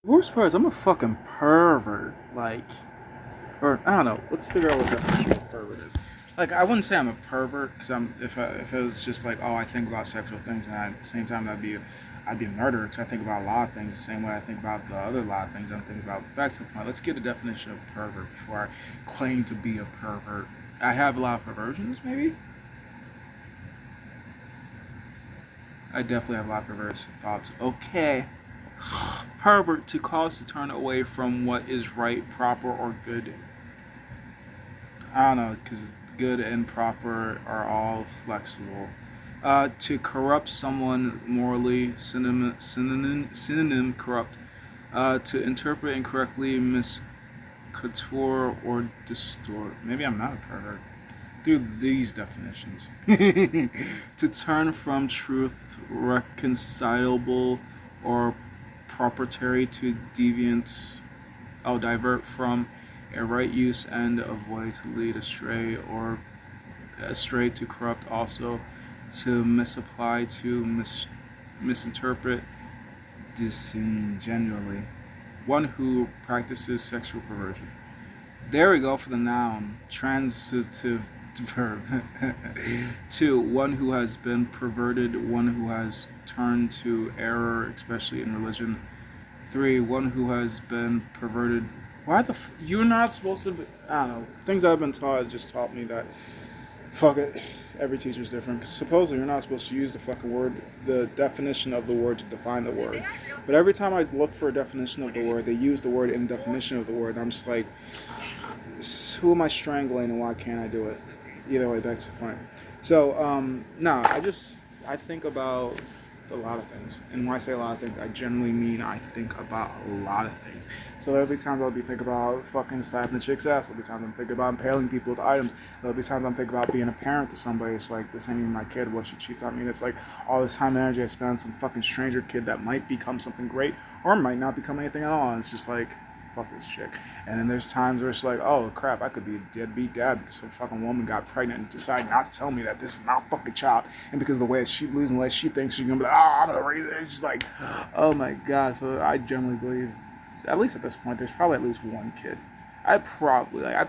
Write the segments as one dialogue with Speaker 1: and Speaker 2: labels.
Speaker 1: Worst part is I'm a fucking pervert. Like, or I don't know. Let's figure out what definition of pervert is. Like, I wouldn't say I'm a pervert because if it was just like, oh, I think about sexual things, and at the same time I'd be a murderer because I think about a lot of things the same way I think about the other lot of things I'm thinking about. Back to the point. Let's get a definition of pervert before I claim to be a pervert. I have a lot of perversions, maybe. I definitely have a lot of perverse thoughts. Okay. Pervert, to cause to turn away from what is right, proper, or good. I don't know, because good and proper are all flexible. To corrupt someone morally, synonym corrupt. To interpret incorrectly, misconstrue, or distort. Maybe I'm not a pervert. Through these definitions. To turn from truth, reconcilable, or proprietary to deviant, divert from a right use and avoid to lead astray or astray to corrupt also to misapply to misinterpret disingenuously one who practices sexual perversion. There we go for the noun. Transitive verb. Two, one who has been perverted, one who has turned to error, especially in religion. Three, one who has been perverted. Why the you're not supposed to be, I don't know. Things I've been taught just taught me that fuck it. Every teacher's different. 'Cause supposedly you're not supposed to use the fucking word, the definition of the word to define the word. But every time I look for a definition of the word, they use the word in definition of the word. I'm just like, who am I strangling and why can't I do it? Either way, back to the point. So, no, I think about a lot of things. And when I say a lot of things, I generally mean I think about a lot of things. So there'll be times I'll be thinking about fucking slapping a chick's ass. There'll be times I'm thinking about impaling people with items. There'll be times I'm thinking about being a parent to somebody. It's like, this ain't even my kid. What should she thought me? It's like all this time and energy I spend on some fucking stranger kid that might become something great or might not become anything at all. And it's just like, fuck this chick. And then there's times where it's like, oh crap, I could be a deadbeat dad because some fucking woman got pregnant and decided not to tell me that this is my fucking child. And because of the way she believes and the way she thinks she's gonna be like, oh, I'm gonna raise it. It's just like, oh my god. So I generally believe, at least at this point, there's probably at least one kid. I've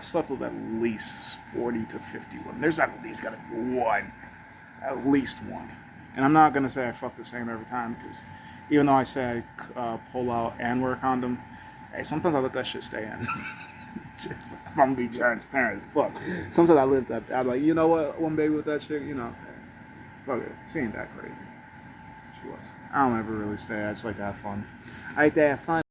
Speaker 1: slept with at least 40 to 50 women. There's at least gotta be one. At least one. And I'm not gonna say I fuck the same every time because even though I say I pull out and wear a condom, hey, sometimes I let that shit stay in. I'm gonna be transparent as fuck. Sometimes I live that. I'm like, you know what? One baby with that chick, fuck it. She ain't that crazy. She was. I don't ever really stay. I just like to have fun. I like to have fun.